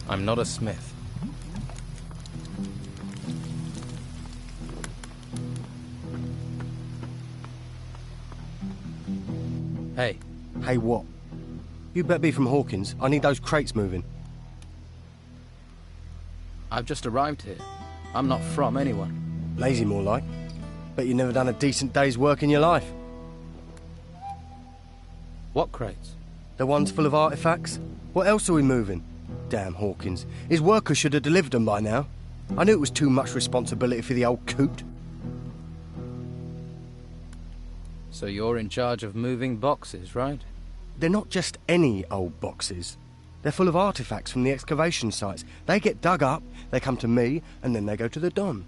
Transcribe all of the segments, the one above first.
I'm not a smith. Hey. Hey, what? You better be from Hawkins. I need those crates moving. I've just arrived here. I'm not from anyone. Lazy, more like. Bet you never done a decent day's work in your life. What crates? The ones full of artifacts? What else are we moving? Damn Hawkins. His workers should have delivered them by now. I knew it was too much responsibility for the old coot. So you're in charge of moving boxes, right? They're not just any old boxes. They're full of artifacts from the excavation sites. They get dug up, they come to me, and then they go to the Don.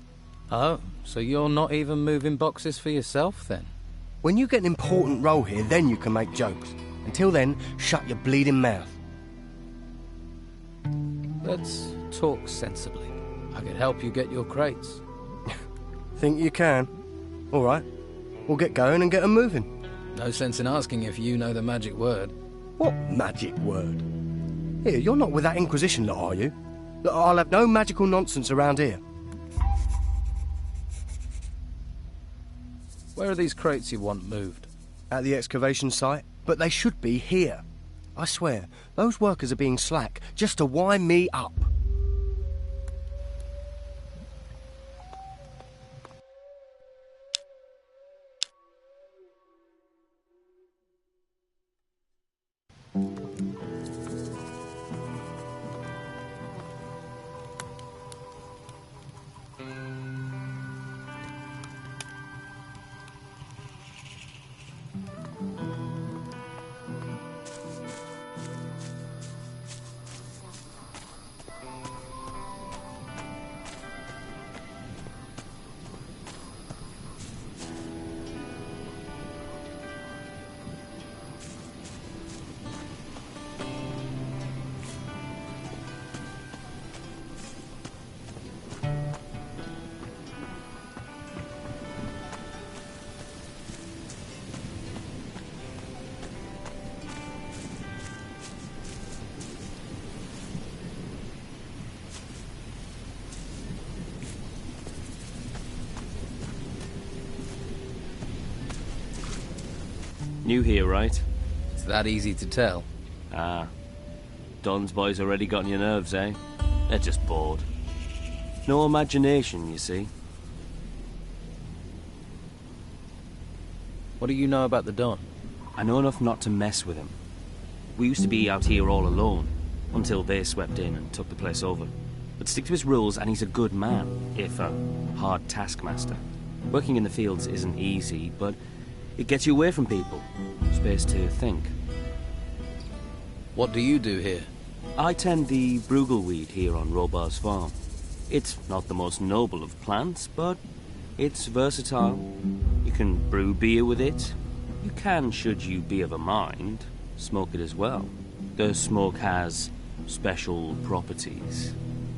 Oh, so you're not even moving boxes for yourself, then? When you get an important role here, then you can make jokes. Until then, shut your bleeding mouth. Let's talk sensibly. I could help you get your crates. Think you can? All right. We'll get going and get them moving. No sense in asking if you know the magic word. What magic word? Here, you're not with that Inquisition lot, are you? Look, I'll have no magical nonsense around here. Where are these crates you want moved? At the excavation site, but they should be here. I swear, those workers are being slack just to wind me up. New here, right? It's that easy to tell. Ah. Don's boys already got on your nerves, eh? They're just bored. No imagination, you see. What do you know about the Don? I know enough not to mess with him. We used to be out here all alone, until they swept in and took the place over. But stick to his rules and he's a good man, if a hard taskmaster. Working in the fields isn't easy, but it gets you away from people. Space to think. What do you do here? I tend the bruggelweed here on Robar's farm. It's not the most noble of plants, but it's versatile. You can brew beer with it. You can, should you be of a mind, smoke it as well. The smoke has special properties,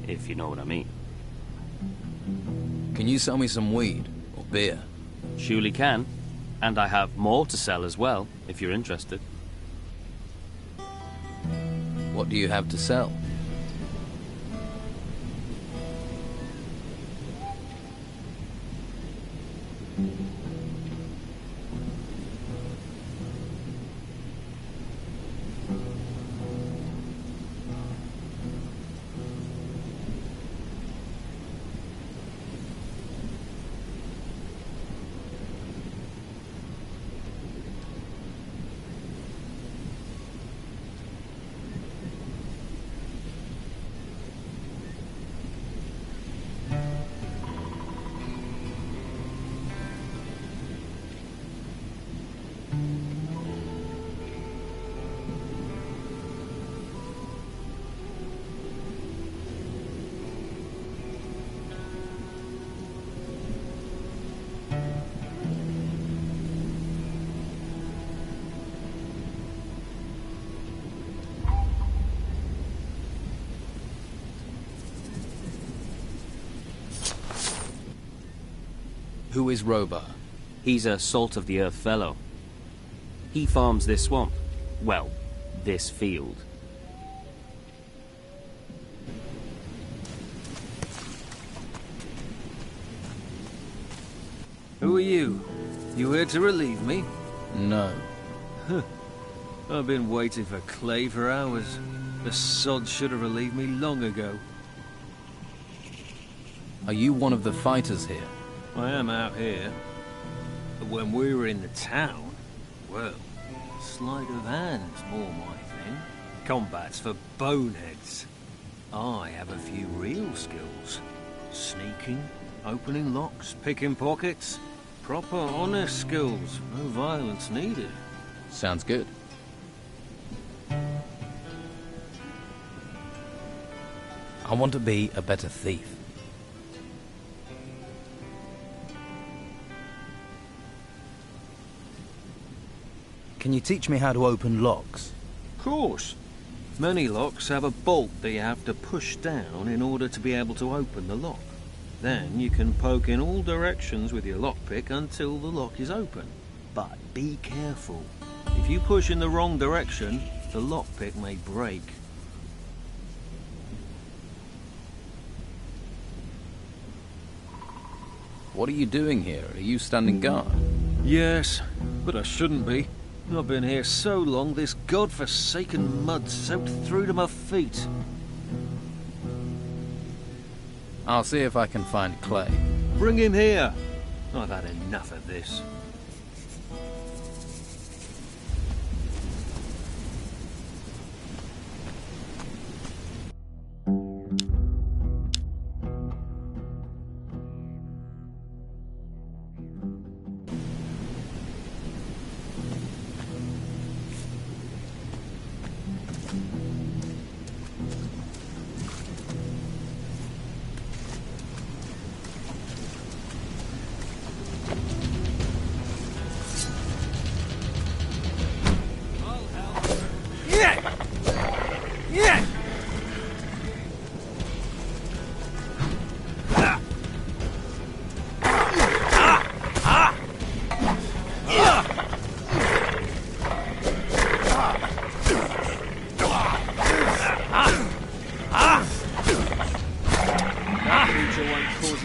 if you know what I mean. Can you sell me some weed or beer? Surely can. And I have more to sell as well, if you're interested. What do you have to sell? Who is Robar? He's a salt-of-the-earth fellow. He farms this swamp. Well, this field. Who are you? You here to relieve me? No. I've been waiting for Clay for hours. The sod should have relieved me long ago. Are you one of the fighters here? I am out here. But when we were in the town, well, sleight of hand's more my thing. Combat's for boneheads. I have a few real skills. Sneaking, opening locks, picking pockets. Proper, honest skills. No violence needed. Sounds good. I want to be a better thief. Can you teach me how to open locks? Of course. Many locks have a bolt that you have to push down in order to be able to open the lock. Then you can poke in all directions with your lockpick until the lock is open. But be careful. If you push in the wrong direction, the lockpick may break. What are you doing here? Are you standing guard? Yes, but I shouldn't be. I've been here so long, this godforsaken mud soaked through to my feet. I'll see if I can find Clay. Bring him here. I've had enough of this.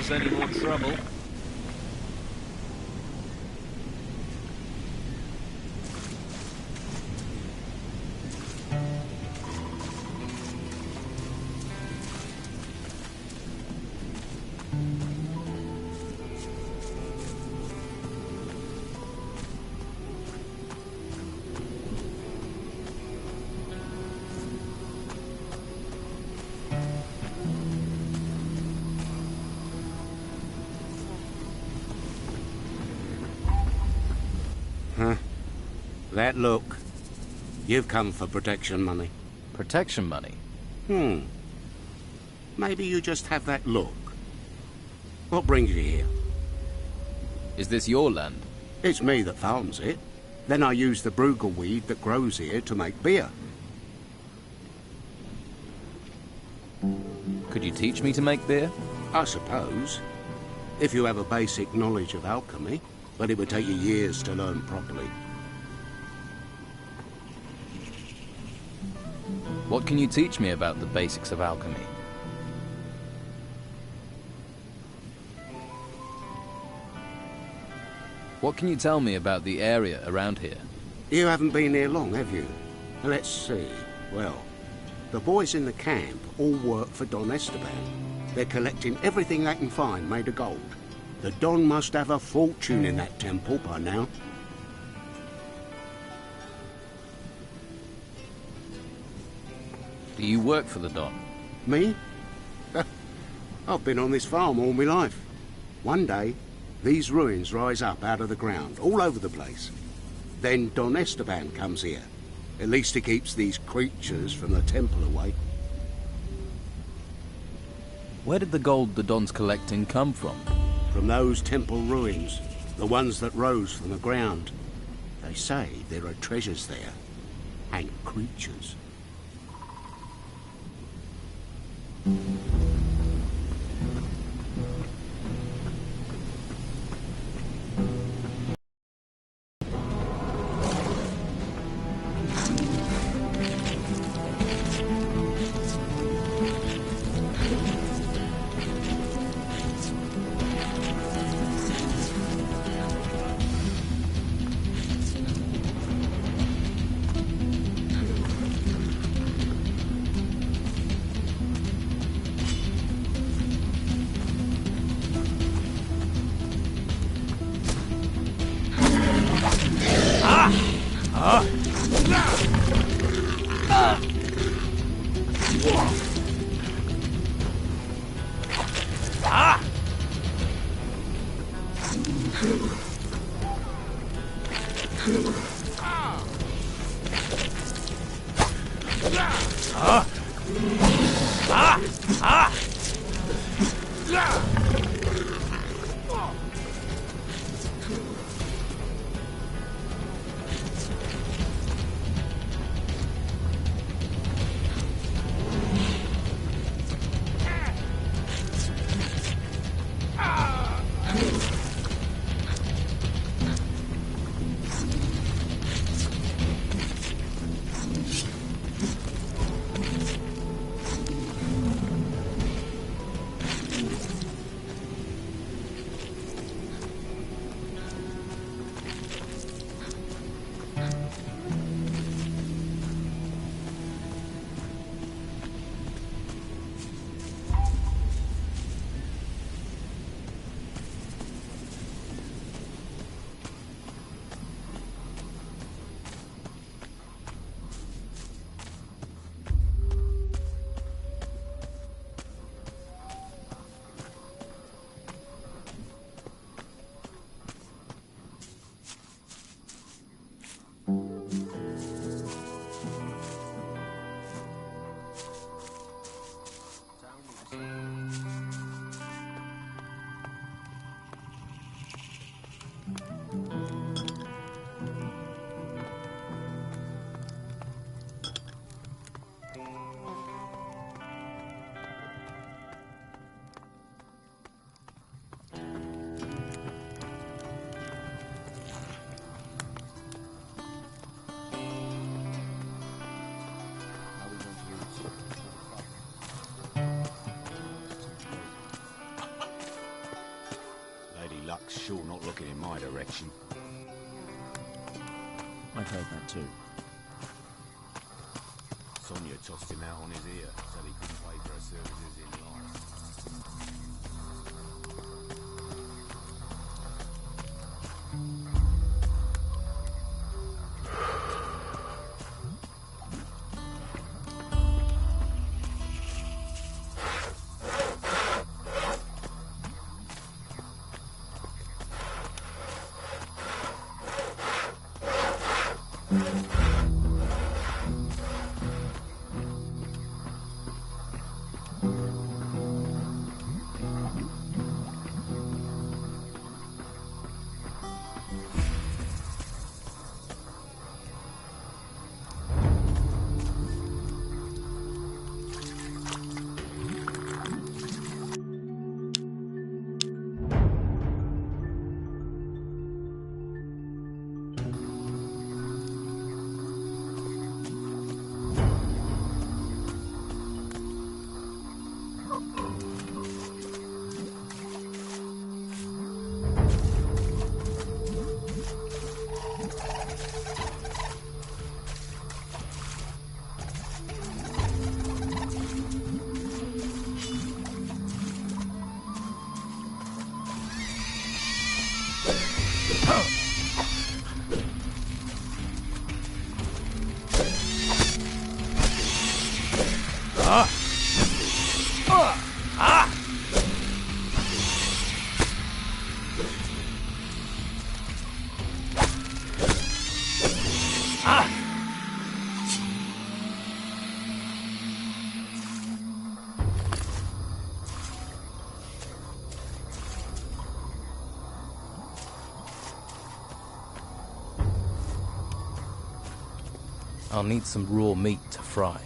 Any more trouble? That look. You've come for protection money. Protection money? Maybe you just have that look. What brings you here? Is this your land? It's me that farms it. Then I use the brugal weed that grows here to make beer. Could you teach me to make beer? I suppose. If you have a basic knowledge of alchemy, but it would take you years to learn properly. What can you teach me about the basics of alchemy? What can you tell me about the area around here? You haven't been here long, have you? Let's see. Well, the boys in the camp all work for Don Esteban. They're collecting everything they can find made of gold. The Don must have a fortune in that temple by now. Do you work for the Don? Me? I've been on this farm all my life. One day, these ruins rise up out of the ground, all over the place. Then Don Esteban comes here. At least he keeps these creatures from the temple away. Where did the gold the Don's collecting come from? From those temple ruins, the ones that rose from the ground. They say there are treasures there, and creatures. Luck's sure not looking in my direction. I've heard that too. Sonia tossed him out on his ear, said he couldn't pay for her services in life. I'll need some raw meat to fry.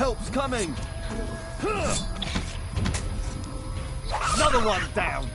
Help's coming! Another one down!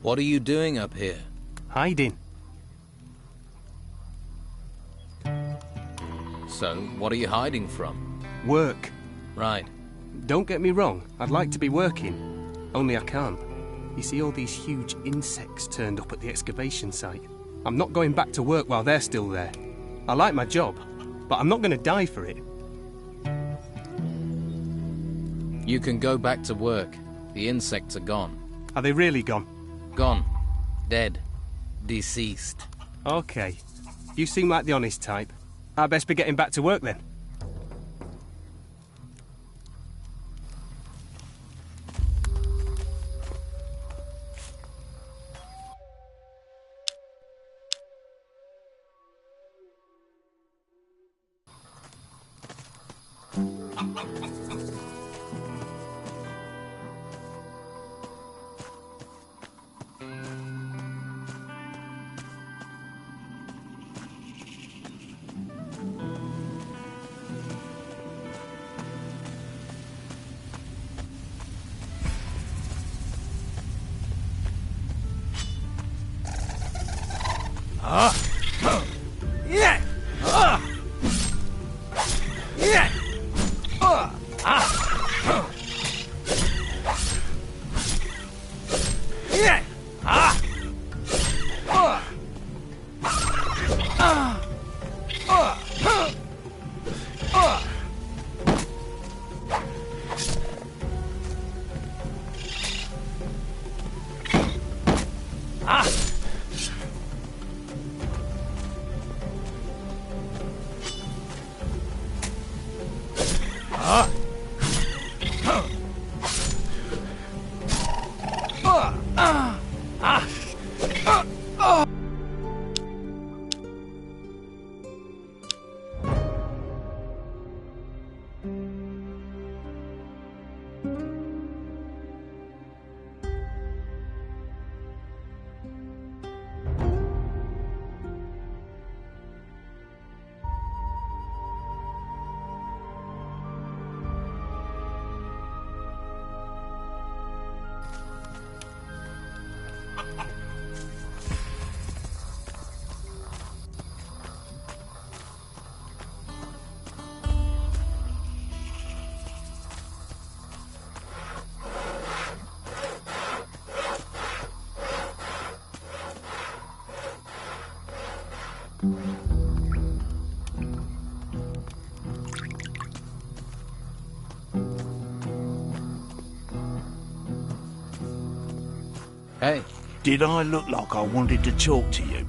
What are you doing up here? Hiding. So, what are you hiding from? Work. Right. Don't get me wrong, I'd like to be working. Only I can't. You see all these huge insects turned up at the excavation site. I'm not going back to work while they're still there. I like my job, but I'm not going to die for it. You can go back to work. The insects are gone. Are they really gone? Gone. Dead. Deceased. Okay. You seem like the honest type. I'd best be getting back to work then. Hey. Did I look like I wanted to talk to you?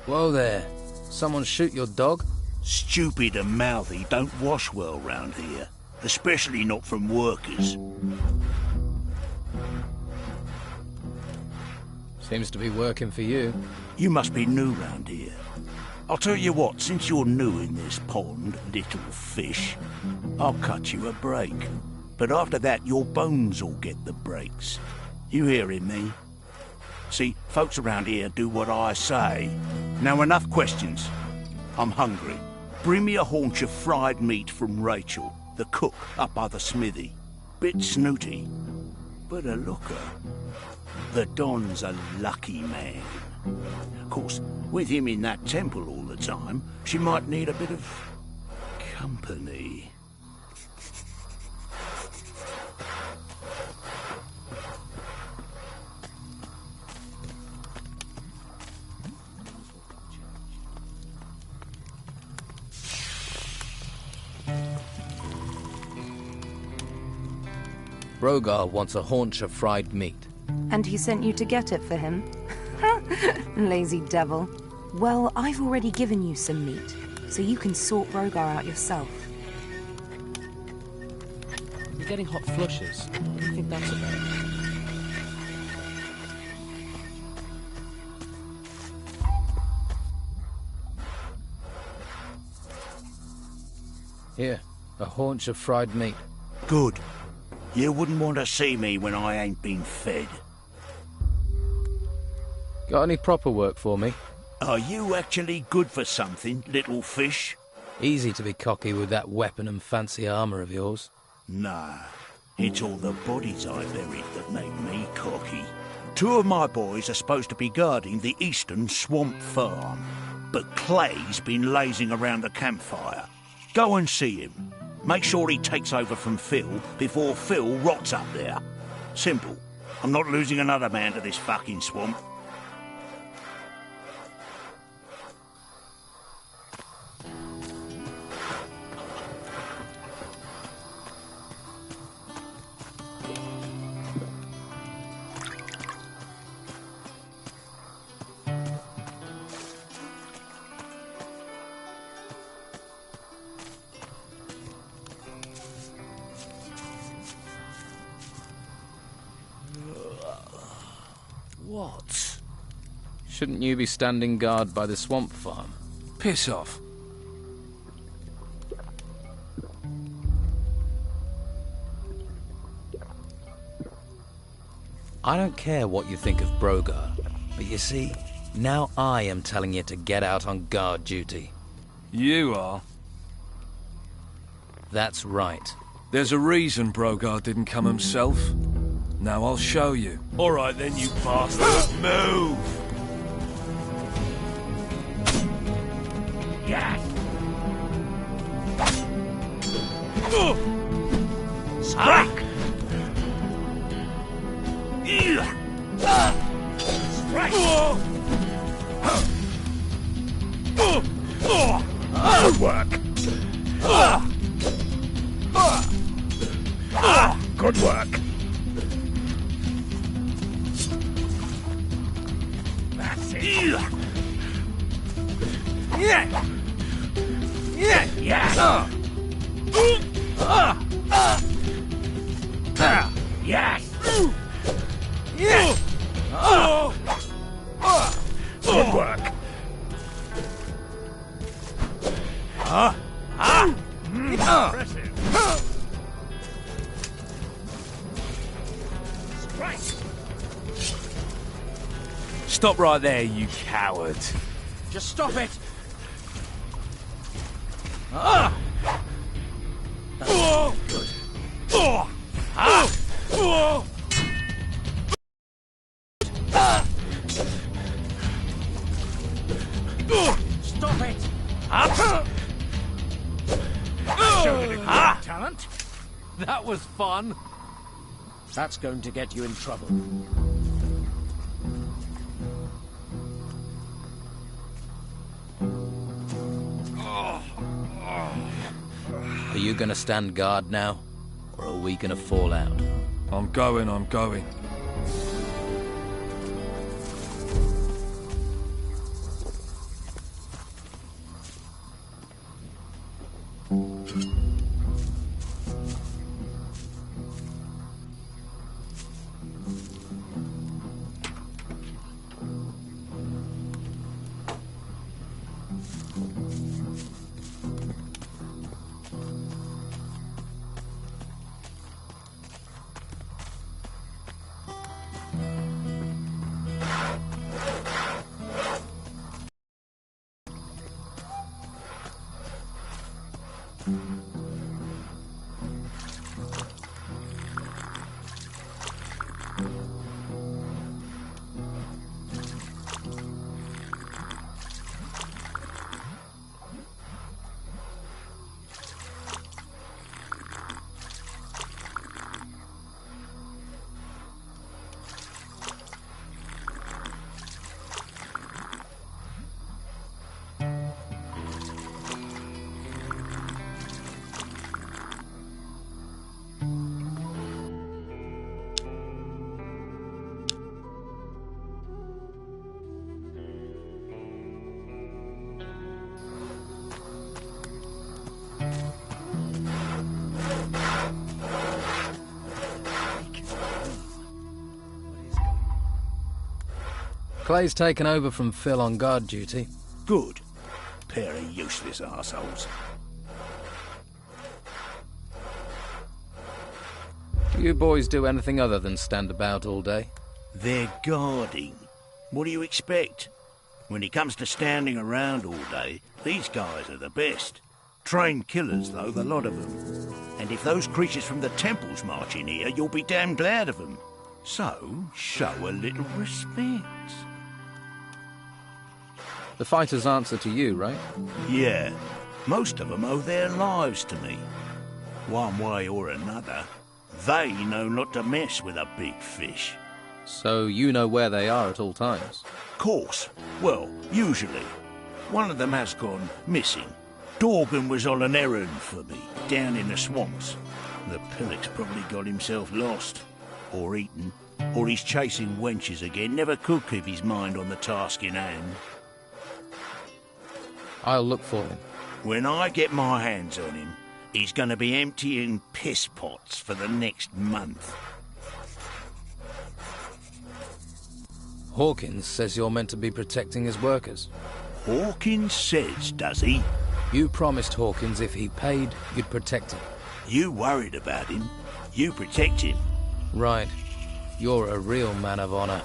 Whoa there. Someone shoot your dog? Stupid and mouthy don't wash well round here. Especially not from workers. Seems to be working for you. You must be new round here. I'll tell you what, since you're new in this pond, little fish, I'll cut you a break. But after that, your bones will get the breaks. You hearing me? See, folks around here do what I say. Now enough questions. I'm hungry. Bring me a haunch of fried meat from Rachel, the cook up by the smithy. Bit snooty, but a looker. The Don's a lucky man. Of course, with him in that temple all the time, she might need a bit of company. Brogar wants a haunch of fried meat. And he sent you to get it for him? Lazy devil. Well, I've already given you some meat, so you can sort Brogar out yourself. You're getting hot flushes. What do you think that's about? Here, a haunch of fried meat. Good. You wouldn't want to see me when I ain't been fed. Got any proper work for me? Are you actually good for something, little fish? Easy to be cocky with that weapon and fancy armor of yours. Nah, it's all the bodies I buried that make me cocky. 2 of my boys are supposed to be guarding the eastern swamp farm, but Clay's been lazing around the campfire. Go and see him. Make sure he takes over from Phil before Phil rots up there. Simple. I'm not losing another man to this fucking swamp. What? Shouldn't you be standing guard by the swamp farm? Piss off. I don't care what you think of Brogar, but you see, now I am telling you to get out on guard duty. You are. That's right. There's a reason Brogar didn't come himself. Now I'll show you. All right then, you bastard. Move! Yes! Strike! Strike! Good work! Good work! That's it! Yeah! Yeah! Yes! Yes! Yes! Good work! Impressive! Strike! Stop right there, you coward. Just stop it! Stop it! Showed it a good talent. That was fun. That's going to get you in trouble. you gonna stand guard now? Or are we gonna fall out? I'm going. Clay's taken over from Phil on guard duty. Good. Pair of useless arseholes. Do you boys do anything other than stand about all day? They're guarding. What do you expect? When it comes to standing around all day, these guys are the best. Trained killers, though, the lot of them. And if those creatures from the temples march in here, you'll be damn glad of them. So, show a little respect. The fighters answer to you, right? Yeah. Most of them owe their lives to me. One way or another, they know not to mess with a big fish. So you know where they are at all times? Course. Well, usually. One of them has gone missing. Dorgan was on an errand for me, down in the swamps. The pillock's probably got himself lost. Or eaten. Or he's chasing wenches again. Never could keep his mind on the task in hand. I'll look for him. When I get my hands on him, he's going to be emptying piss pots for the next month. Hawkins says you're meant to be protecting his workers. Hawkins says, does he? You promised Hawkins if he paid, you'd protect him. You worried about him. You protect him. Right. You're a real man of honor.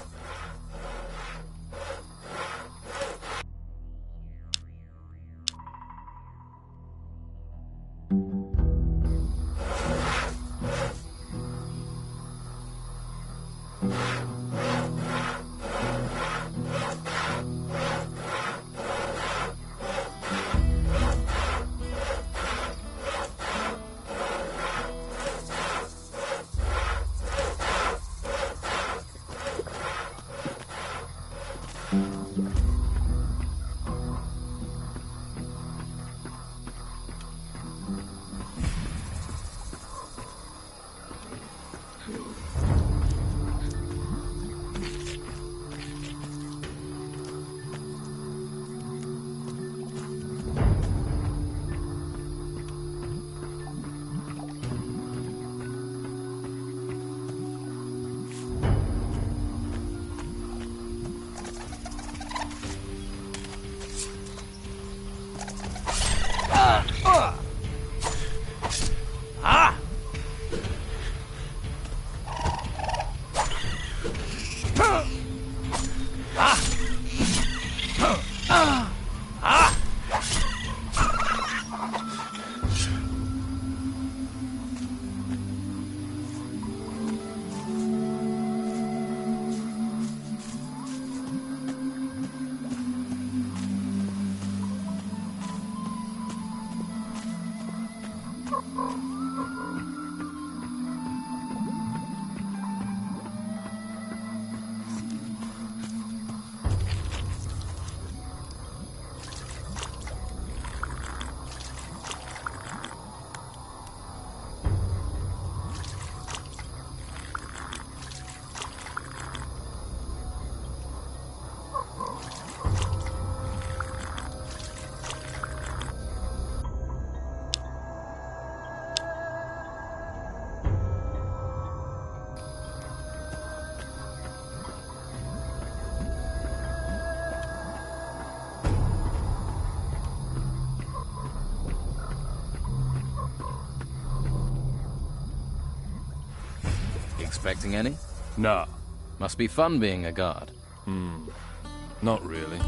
expecting any? Nah, Must be fun being a guard. not really.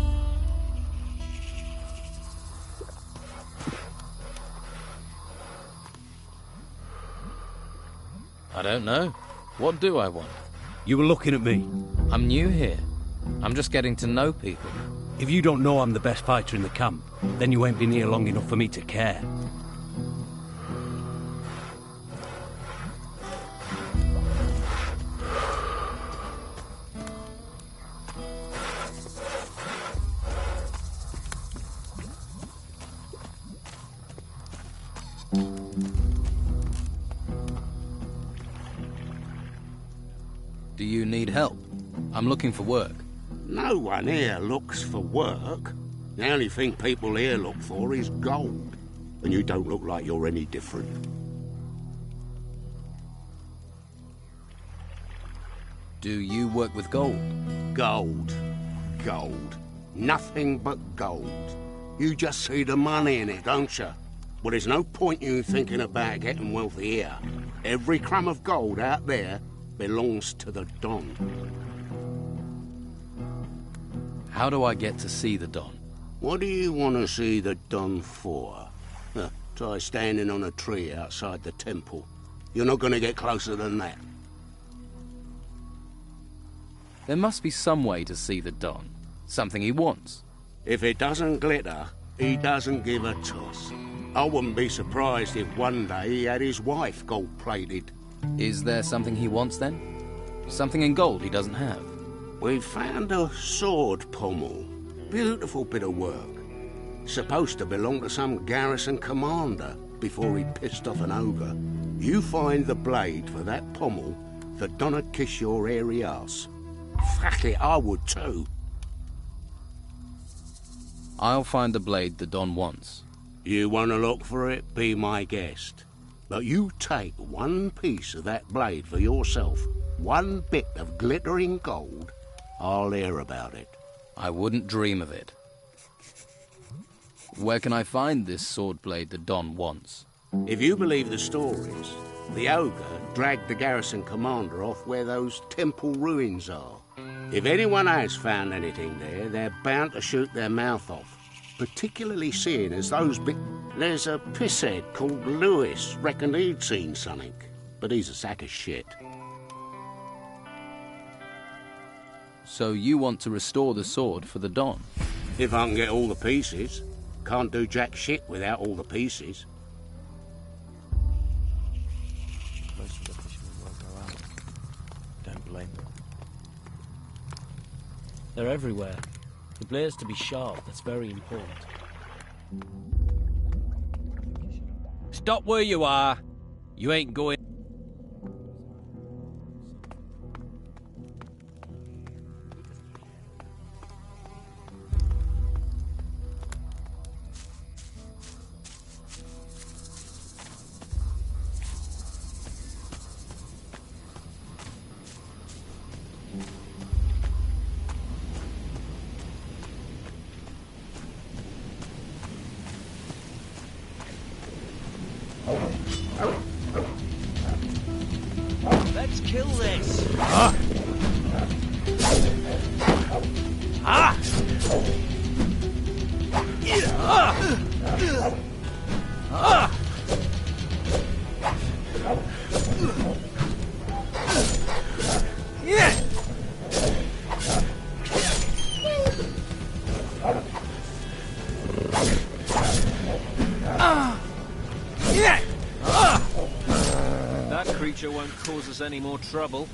I don't know. What do I want? You were looking at me. I'm new here. I'm just getting to know people. If you don't know I'm the best fighter in the camp, then you ain't been here long enough for me to care. Do you need help? I'm looking for work. No one here looks for work. The only thing people here look for is gold. And you don't look like you're any different. Do you work with gold? Gold. Gold. Nothing but gold. You just see the money in it, don't you? Well, there's no point you thinking about getting wealthy here. Every crumb of gold out there belongs to the Don. How do I get to see the Don? What do you want to see the Don for? Try standing on a tree outside the temple. You're not going to get closer than that. There must be some way to see the Don. Something he wants. If it doesn't glitter, he doesn't give a toss. I wouldn't be surprised if one day he had his wife gold-plated. Is there something he wants then? Something in gold he doesn't have? We found a sword pommel. Beautiful bit of work. Supposed to belong to some garrison commander before he pissed off an ogre. You find the blade for that pommel, the Don'd kiss your hairy ass. Fuck it, I would too. I'll find the blade the Don wants. You want to look for it, be my guest. But you take one piece of that blade for yourself, one bit of glittering gold, I'll hear about it. I wouldn't dream of it. Where can I find this sword blade the Don wants? If you believe the stories, the ogre dragged the garrison commander off where those temple ruins are. If anyone has found anything there, they're bound to shoot their mouth off. Particularly seeing as those There's a pisshead called Lewis, reckoned he'd seen something. But he's a sack of shit. So you want to restore the sword for the Don? If I can get all the pieces. Can't do jack shit without all the pieces. Most of the fishermen won't go out. Don't blame them. They're everywhere. The blade's to be sharp, that's very important. Stop where you are. You ain't going... Let's kill this. Ah! That creature won't cause us any more trouble.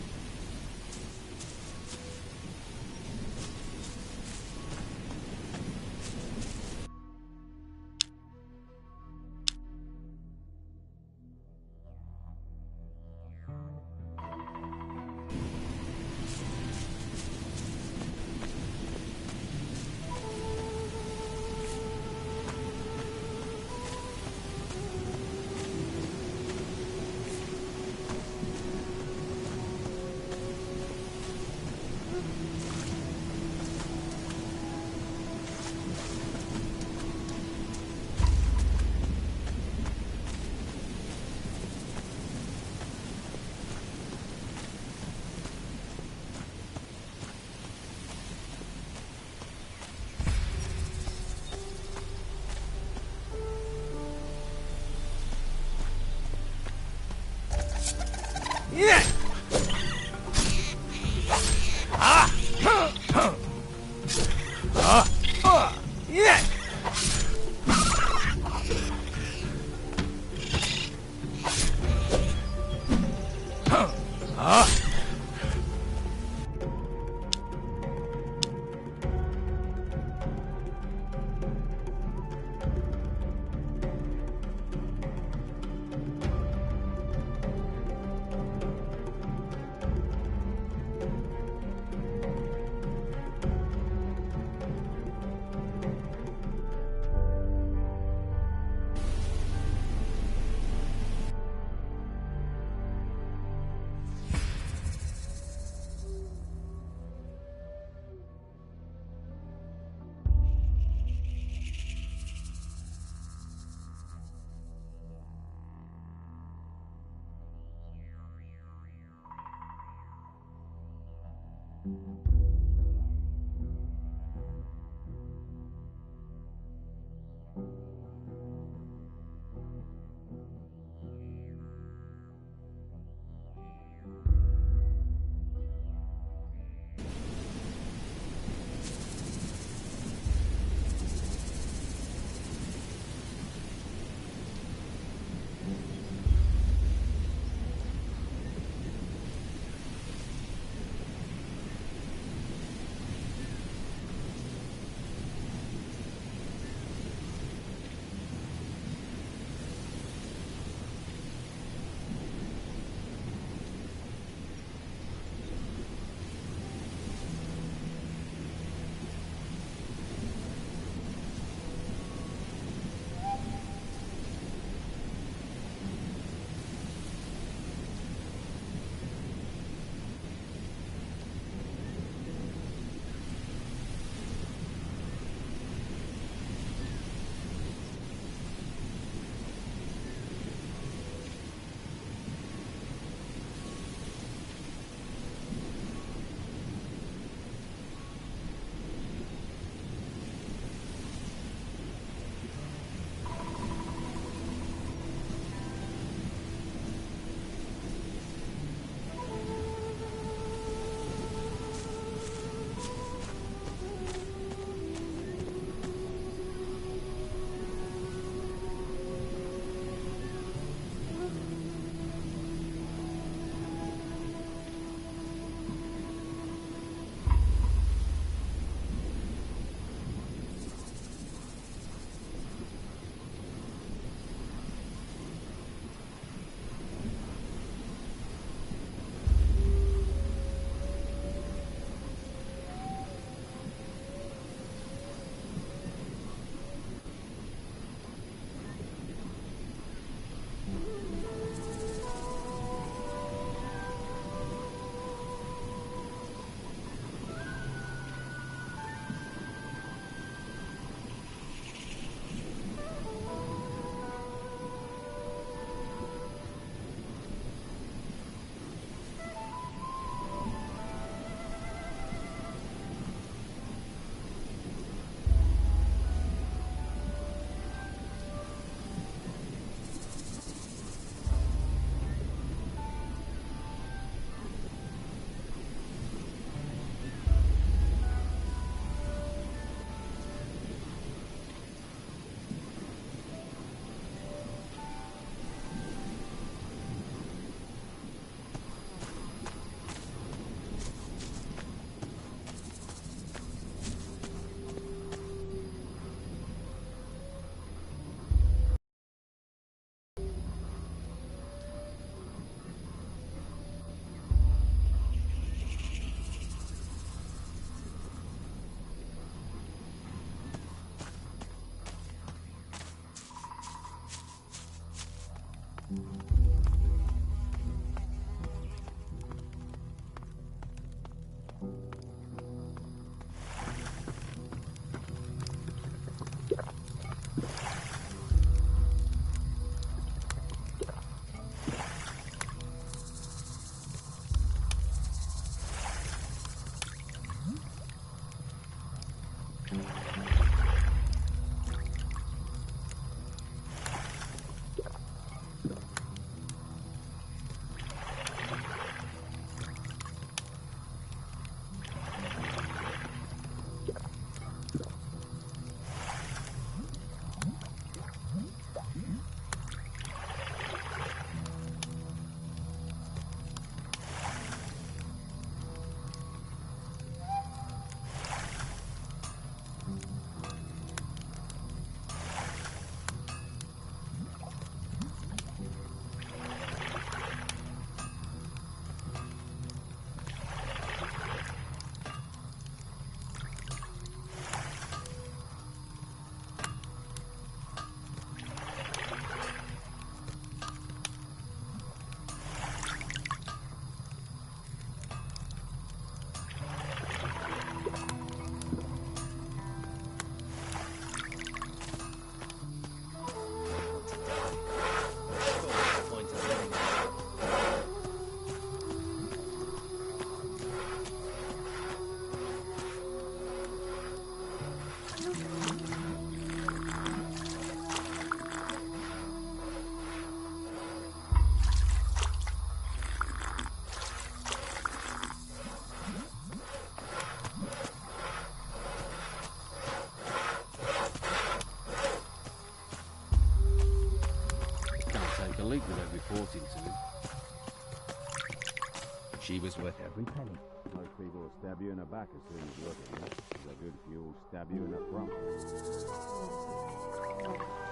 She was worth every penny. Most people will stab you in the back as soon as you look at them. They're good if you'll stab you in the front.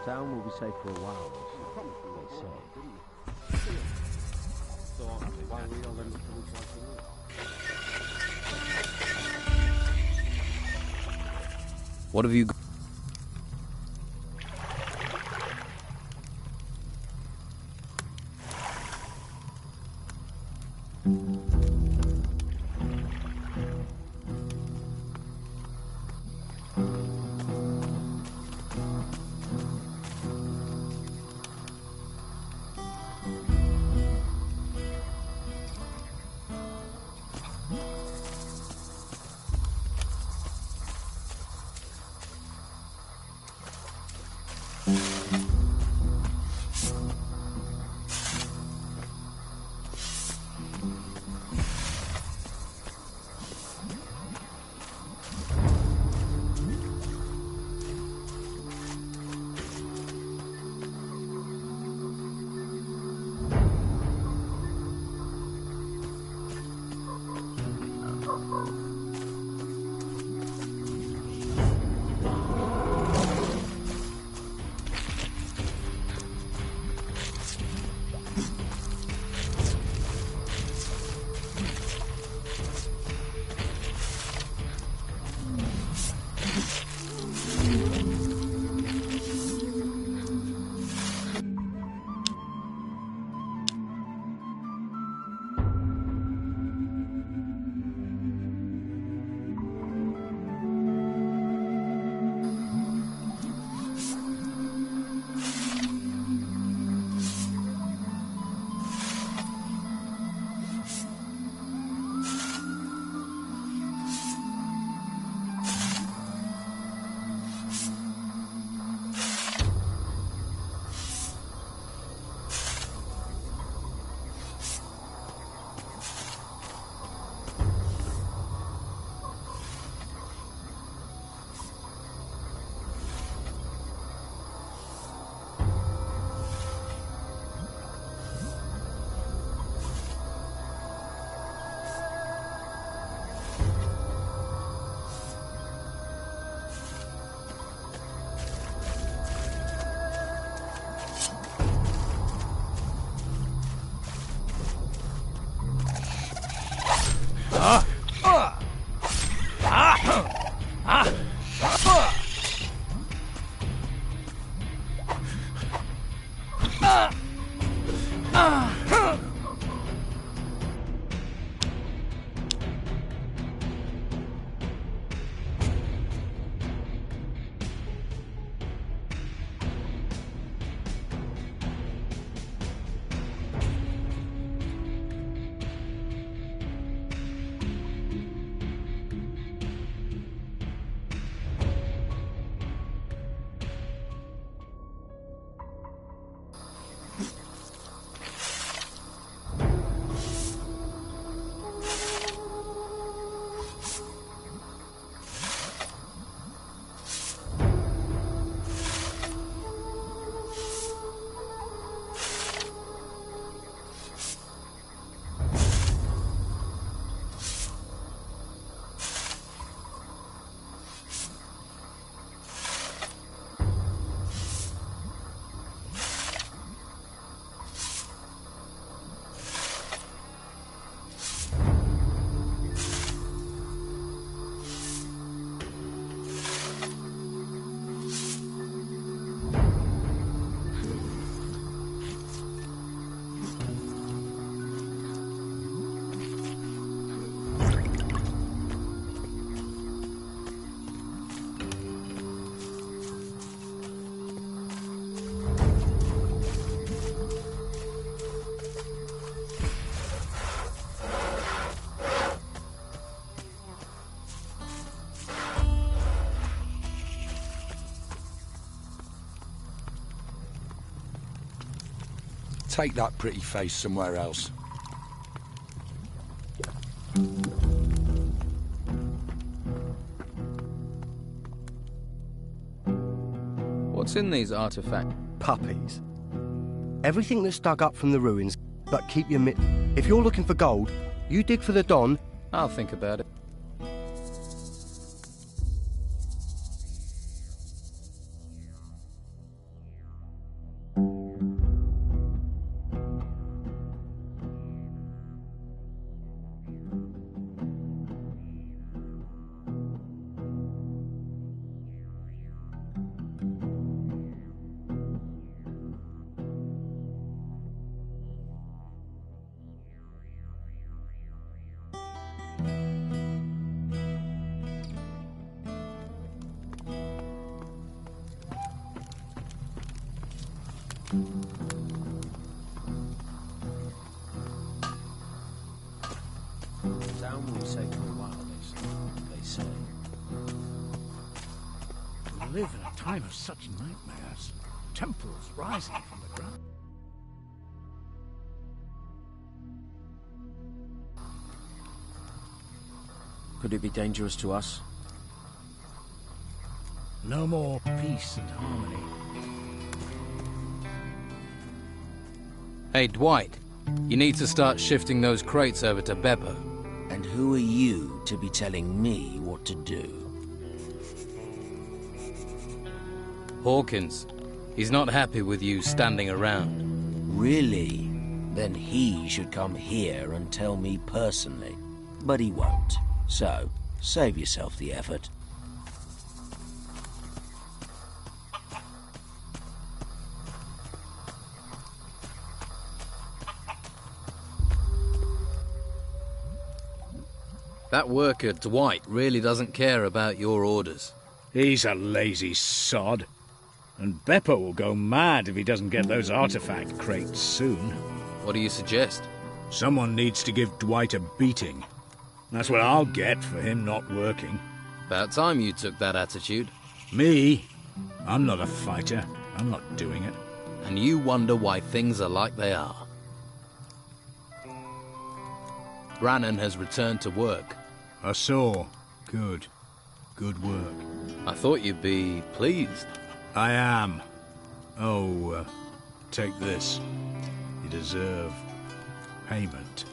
Town will be safe for a while, they say. So why we all them the police like to know? What have you got? Take that pretty face somewhere else. What's in these artifacts? Puppies. Everything that's dug up from the ruins, but keep your If you're looking for gold, You dig for the Don. I'll think about it. Down will be safe for a while, they say. We live in a time of such nightmares. Temples rising from the ground. Could it be dangerous to us? No more peace and harmony. Hey, Dwight. You need to start shifting those crates over to Beppo. And who are you to be telling me what to do? Hawkins. He's not happy with you standing around. Really? Then he should come here and tell me personally. But he won't. So, save yourself the effort. That worker, Dwight, really doesn't care about your orders. He's a lazy sod. And Beppo will go mad if he doesn't get those artifact crates soon. What do you suggest? Someone needs to give Dwight a beating. That's what I'll get for him not working. About time you took that attitude. Me? I'm not a fighter. I'm not doing it. And you wonder why things are like they are. Brannon has returned to work. I saw. Good. Good work. I thought you'd be pleased. I am. Oh, take this. You deserve payment.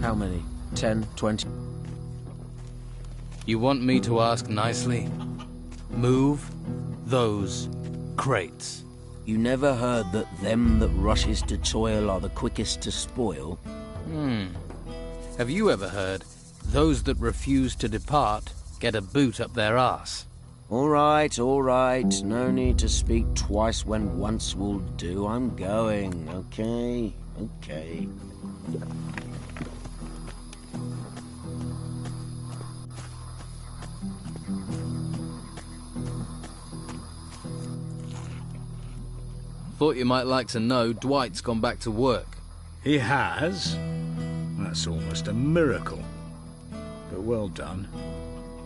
How many? 10, 20? You want me to ask nicely? Move those crates. You never heard that them that rushes to toil are the quickest to spoil? Have you ever heard those that refuse to depart get a boot up their arse? All right. No need to speak twice when once will do. I'm going, okay? Okay. Thought you might like to know Dwight's gone back to work. He has? That's almost a miracle. But well done.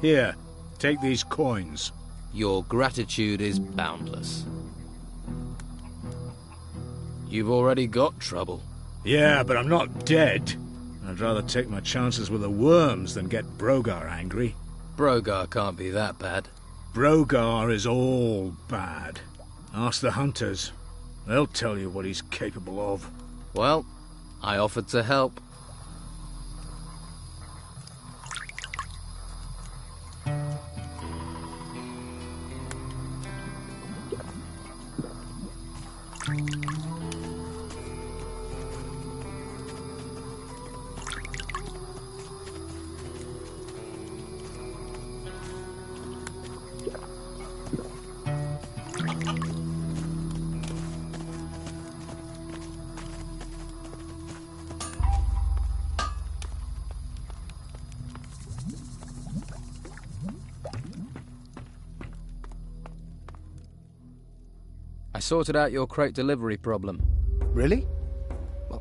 Here, take these coins. Your gratitude is boundless. You've already got trouble. Yeah, but I'm not dead. I'd rather take my chances with the worms than get Brogar angry. Brogar can't be that bad. Brogar is all bad. Ask the hunters. They'll tell you what he's capable of. Well, I offered to help. sorted out your crate delivery problem. Really? Well,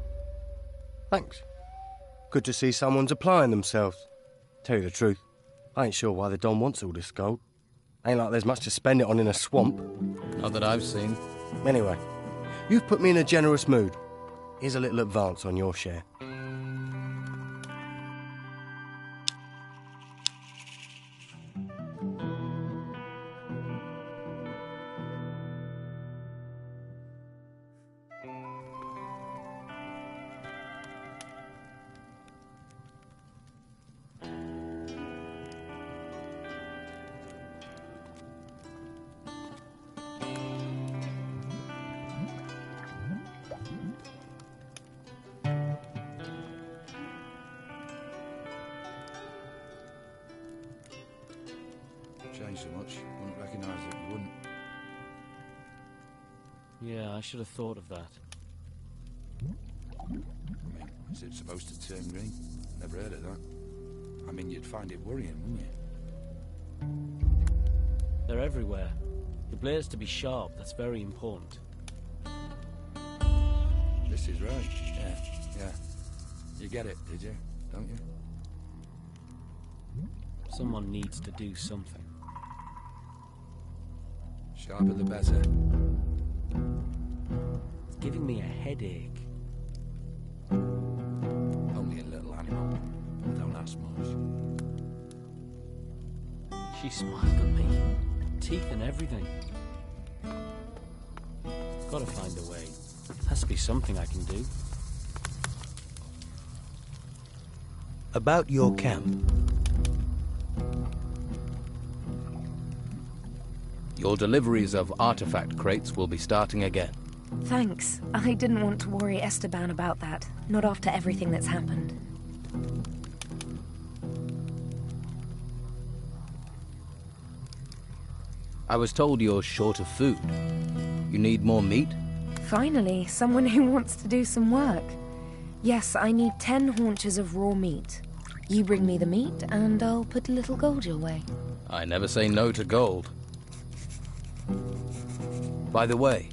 thanks. Good to see someone's applying themselves. Tell you the truth, I ain't sure why the Don wants all this gold. Ain't like there's much to spend it on in a swamp. Not that I've seen. Anyway, you've put me in a generous mood. Here's a little advance on your share. Changed so much, wouldn't recognise it, you wouldn't. Yeah, I should have thought of that. I mean, is it supposed to turn green? Never heard of that. I mean, you'd find it worrying, wouldn't you? They're everywhere. The blade's to be sharp, that's very important. This is right, yeah. You get it, did you? Don't you? Someone needs to do something. Sharper the better. It's giving me a headache. Only a little animal, but don't ask much. She smiled at me. Teeth and everything. Gotta find a way. Has to be something I can do. About your camp. Your deliveries of artifact crates will be starting again. Thanks. I didn't want to worry Esteban about that. Not after everything that's happened. I was told you're short of food. You need more meat? Finally, someone who wants to do some work. Yes, I need 10 haunches of raw meat. You bring me the meat, and I'll put a little gold your way. I never say no to gold. By the way,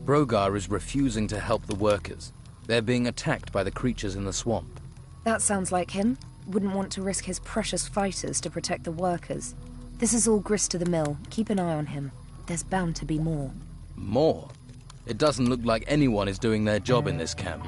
Brogar is refusing to help the workers. They're being attacked by the creatures in the swamp. That sounds like him. Wouldn't want to risk his precious fighters to protect the workers. This is all grist to the mill. Keep an eye on him. There's bound to be more. More? It doesn't look like anyone is doing their job in this camp.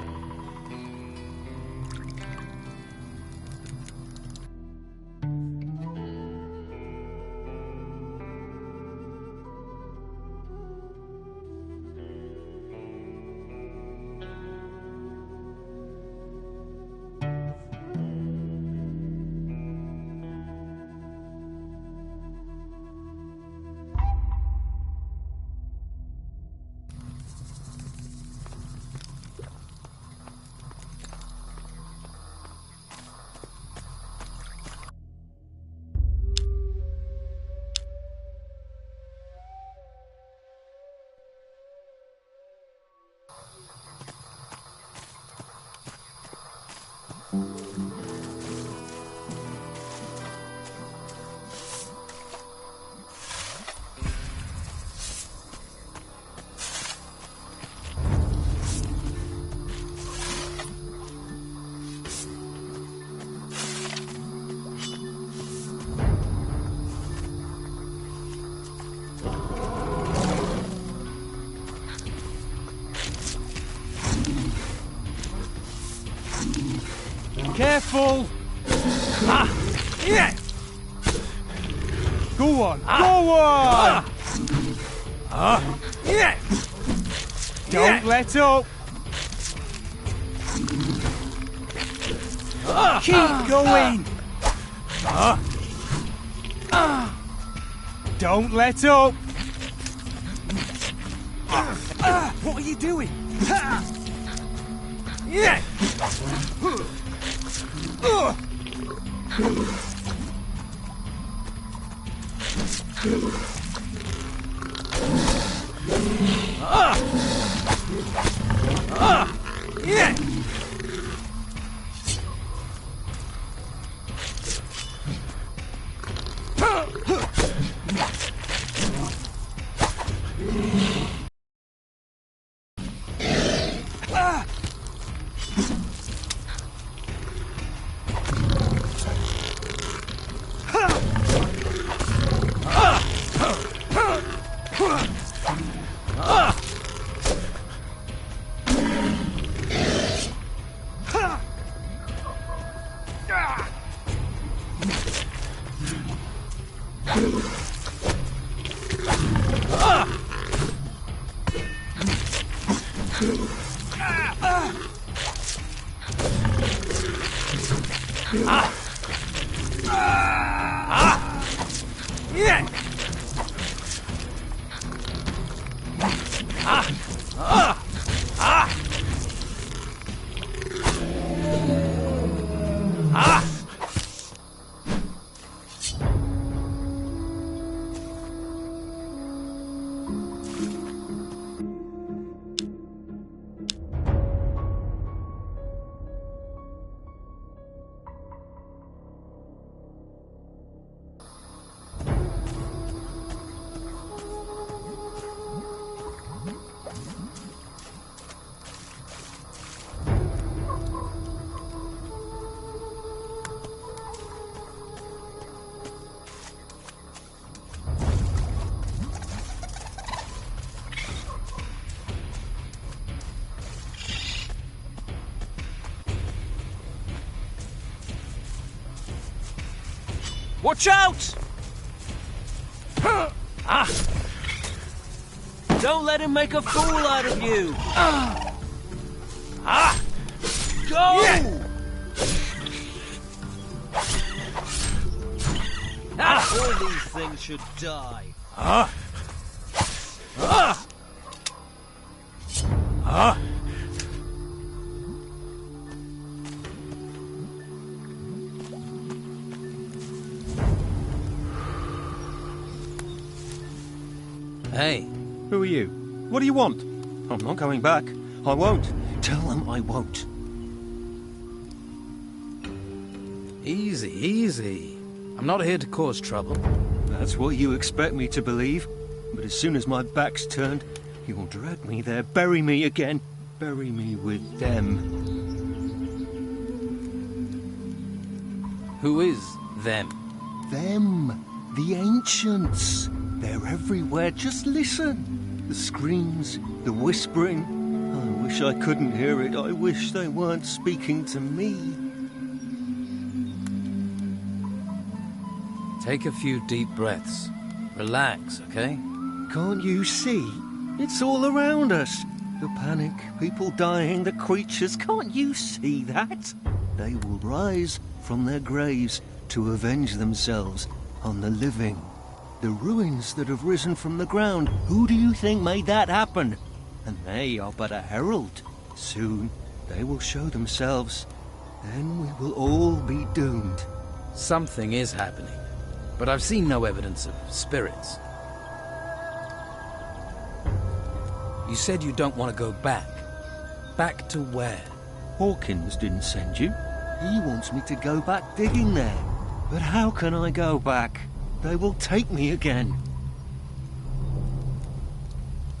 Careful! Yeah! Go on! Go on! Yeah! Don't let up! Keep going! Don't let up! What are you doing? Yeah! Yeah! Watch out! Don't let him make a fool out of you! Go! Yeah. All these things should die. Hey. Who are you? What do you want? I'm not going back. I won't. Tell them I won't. Easy, easy. I'm not here to cause trouble. That's what you expect me to believe. But as soon as my back's turned, you'll drag me there, bury me again. Bury me with them. Who is them? Them. The ancients. They're everywhere. Just listen. The screams, the whispering. I wish I couldn't hear it. I wish they weren't speaking to me. Take a few deep breaths. Relax, okay? Can't you see? It's all around us. The panic, people dying, the creatures. Can't you see that? They will rise from their graves to avenge themselves on the living. The ruins that have risen from the ground, who do you think made that happen? And they are but a herald. Soon they will show themselves. Then we will all be doomed. Something is happening, but I've seen no evidence of spirits. You said you don't want to go back. Back to where? Hawkins didn't send you. He wants me to go back digging there. But how can I go back? They will take me again.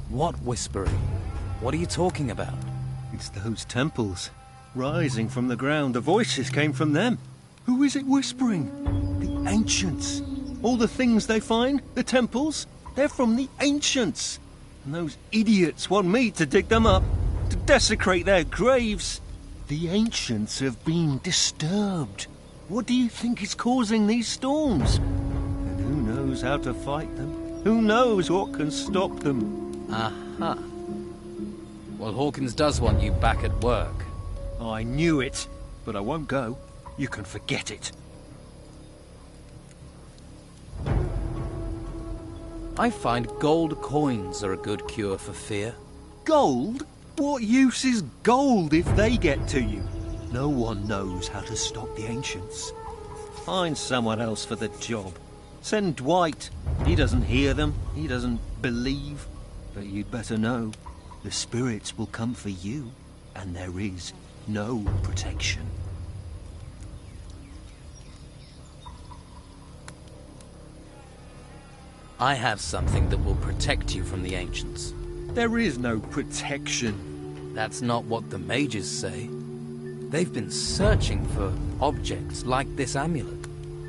What whispering? What are you talking about? It's those temples. Rising from the ground, the voices came from them. Who is it whispering? The ancients. All the things they find, the temples, they're from the ancients. And those idiots want me to dig them up, to desecrate their graves. The ancients have been disturbed. What do you think is causing these storms? And who knows how to fight them? Who knows what can stop them? Aha. Well, Hawkins does want you back at work. I knew it, but I won't go. You can forget it. I find gold coins are a good cure for fear. Gold? What use is gold if they get to you? No one knows how to stop the ancients. Find someone else for the job. Send Dwight. He doesn't hear them. He doesn't believe. But you'd better know. The spirits will come for you, and there is no protection. I have something that will protect you from the ancients. There is no protection. That's not what the mages say. They've been searching for objects like this amulet,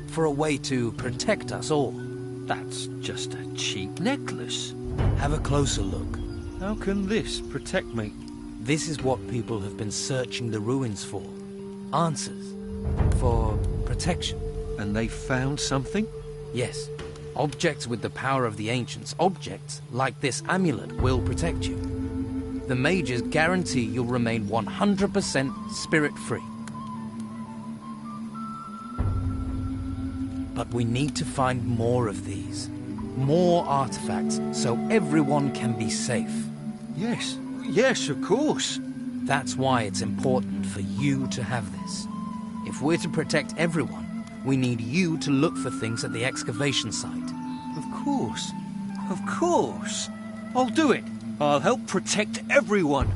for a way to protect us all. That's just a cheap necklace. Have a closer look. How can this protect me? This is what people have been searching the ruins for. Answers. For protection. And they found something? Yes. Objects with the power of the ancients, objects like this amulet, will protect you. The mages guarantee you'll remain 100% spirit-free. But we need to find more of these. More artifacts, so everyone can be safe. Yes, of course. That's why it's important for you to have this. If we're to protect everyone, we need you to look for things at the excavation site. Of course. I'll do it. I'll help protect everyone.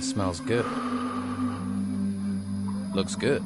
Smells good. Looks good.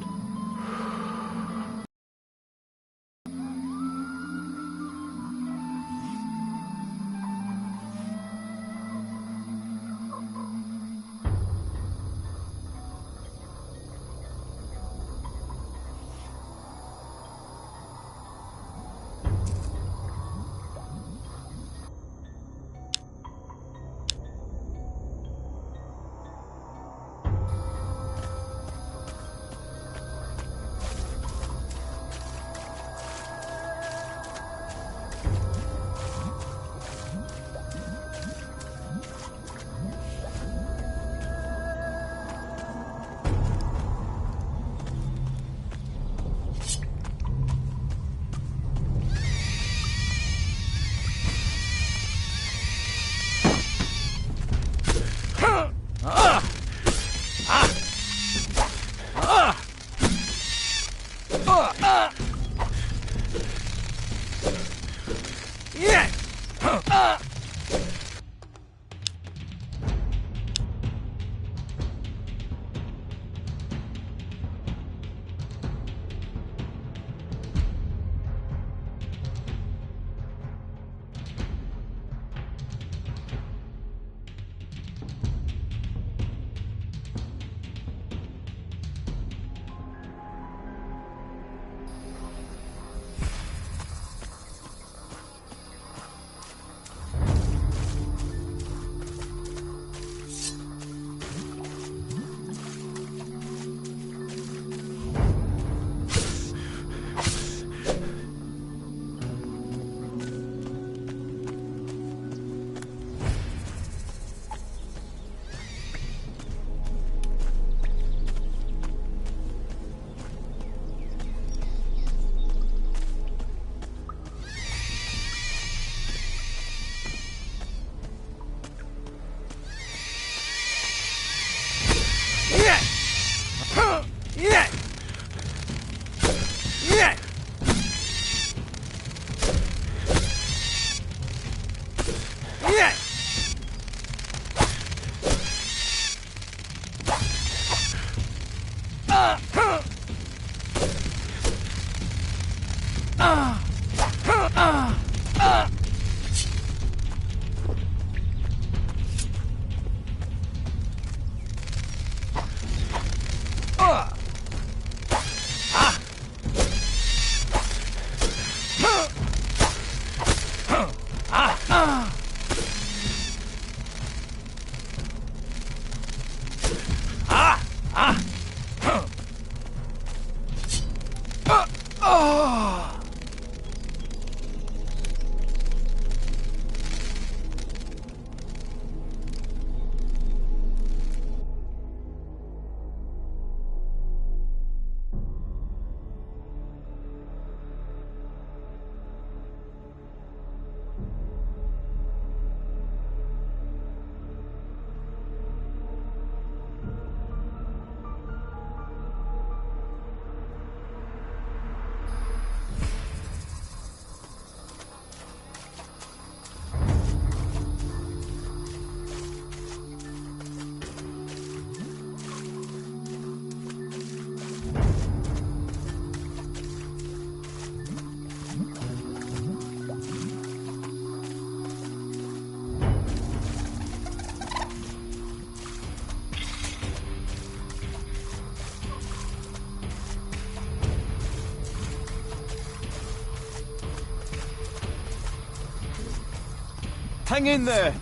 Hang in there!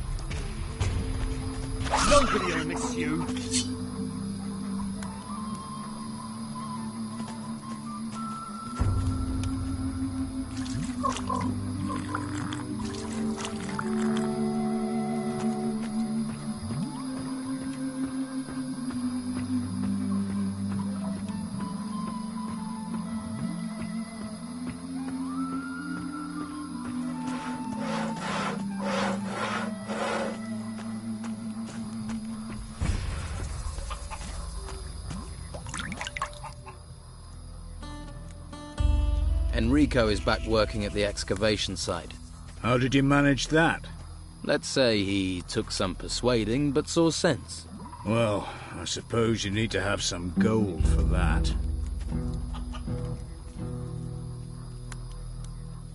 Nobody'll miss you! Enrico is back working at the excavation site. How did you manage that? Let's say he took some persuading, but saw sense. Well, I suppose you need to have some gold for that.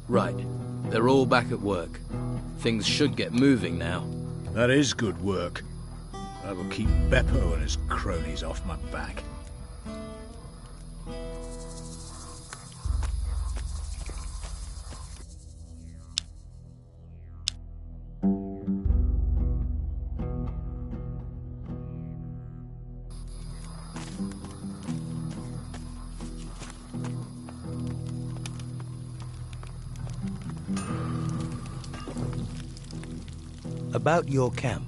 Right. They're all back at work. Things should get moving now. That is good work. That will keep Beppo and his cronies off my back. About your camp.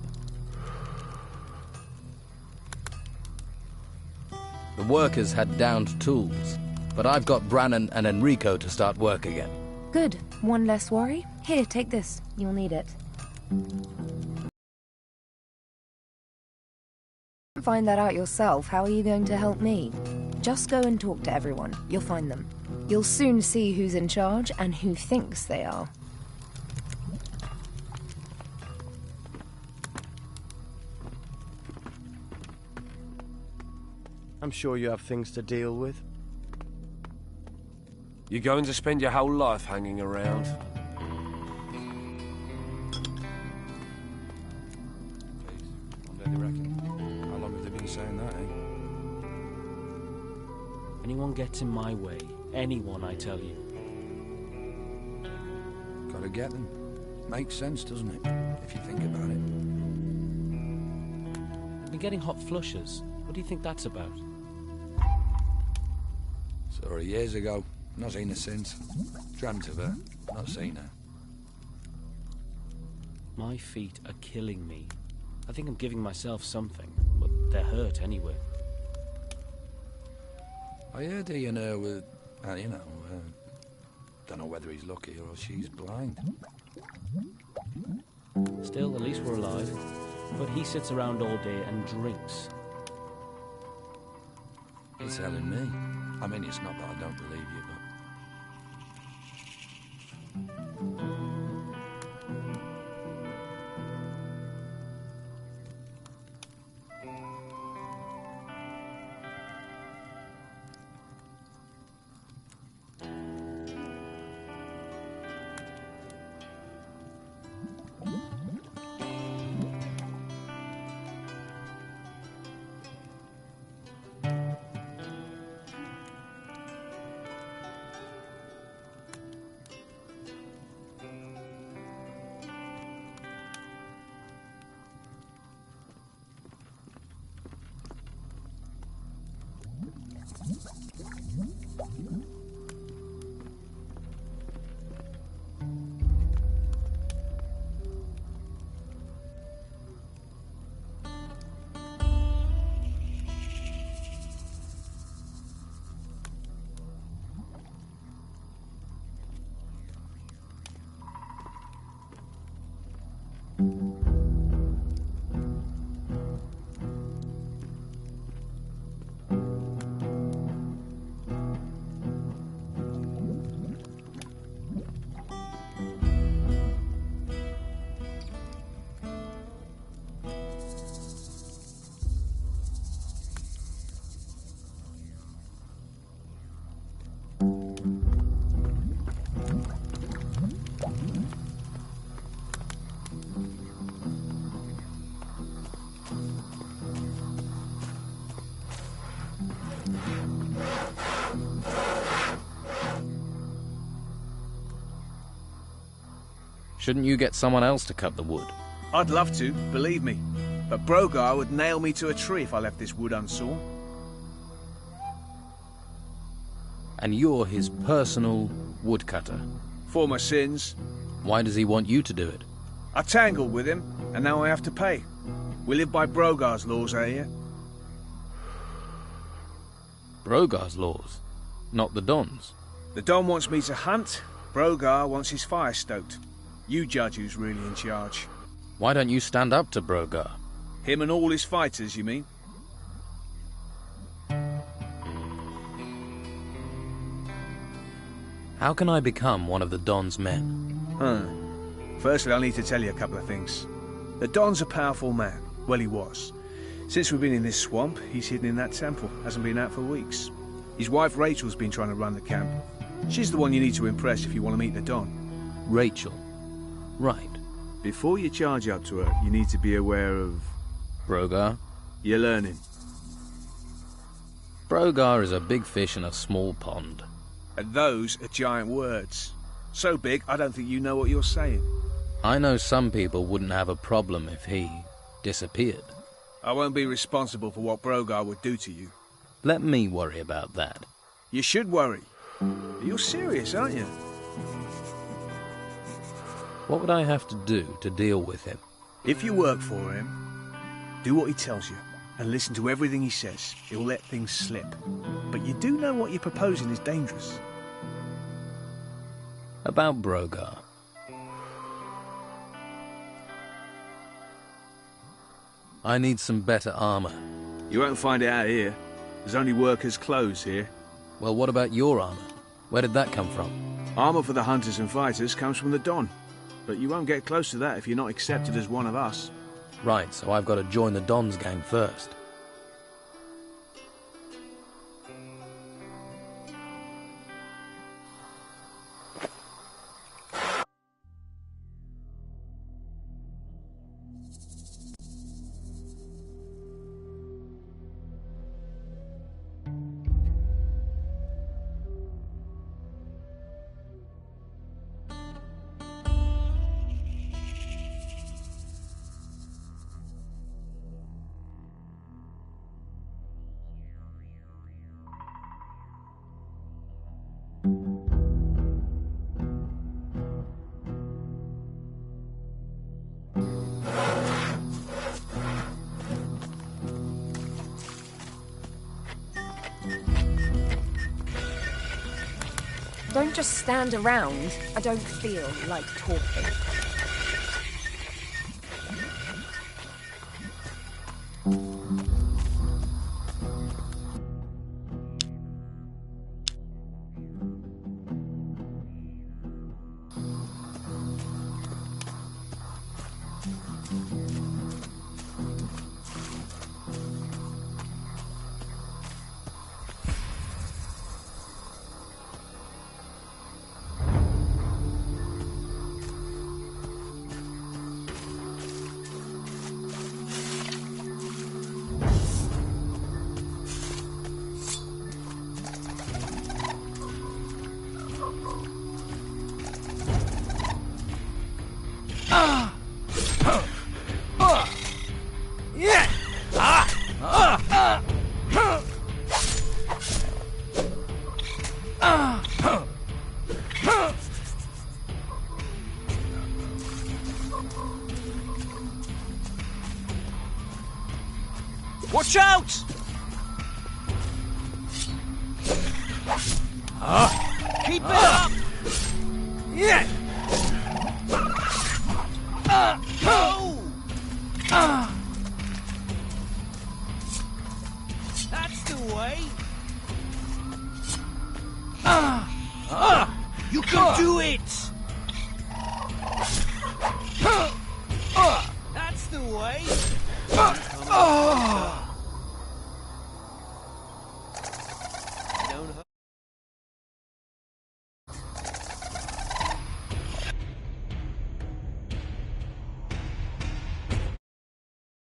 The workers had downed tools, but I've got Brannan and Enrico to start work again. Good. One less worry. Here, take this. You'll need it. Find that out yourself. How are you going to help me? Just go and talk to everyone. You'll find them. You'll soon see who's in charge and who thinks they are. I'm sure you have things to deal with. You're going to spend your whole life hanging around. What do they reckon? How long have they been saying that, eh? Anyone gets in my way, anyone, I tell you. Gotta get them. Makes sense, doesn't it? If you think about it. I've been getting hot flushes. What do you think that's about? Saw her years ago. Not seen her since. Dreamt of her. Not seen her. My feet are killing me. I think I'm giving myself something, but they're hurt anyway. I heard he and her were, don't know whether he's lucky or she's blind. Still, at least we're alive. But he sits around all day and drinks. He's telling me. I mean, it's not that I don't believe you, but... Shouldn't you get someone else to cut the wood? I'd love to, believe me. But Brogar would nail me to a tree if I left this wood unsawn. And you're his personal woodcutter? For my sins. Why does he want you to do it? I tangled with him, and now I have to pay. We live by Brogar's laws out here. Brogar's laws? Not the Don's? The Don wants me to hunt, Brogar wants his fire stoked. You judge who's really in charge. Why don't you stand up to Brogar? Him and all his fighters, you mean? How can I become one of the Don's men? Firstly, I'll need to tell you a couple of things. The Don's a powerful man. Well, he was. Since we've been in this swamp, he's hidden in that temple. Hasn't been out for weeks. His wife Rachel's been trying to run the camp. She's the one you need to impress if you want to meet the Don. Rachel. Right. Before you charge up to her, you need to be aware of... Brogar? You're learning. Brogar is a big fish in a small pond. And those are giant words. So big, I don't think you know what you're saying. I know some people wouldn't have a problem if he disappeared. I won't be responsible for what Brogar would do to you. Let me worry about that. You should worry. You're serious, aren't you? What would I have to do to deal with him? If you work for him, do what he tells you and listen to everything he says. He'll let things slip. But you do know what you're proposing is dangerous. About Brogar. I need some better armor. You won't find it out here. There's only workers' clothes here. Well, what about your armor? Where did that come from? Armor for the hunters and fighters comes from the Don. But you won't get close to that if you're not accepted as one of us. Right, so I've got to join the Don's gang first. Don't just stand around. I don't feel like talking. Watch out! Keep it up! Yeah! That's the way! You can do it! That's the way!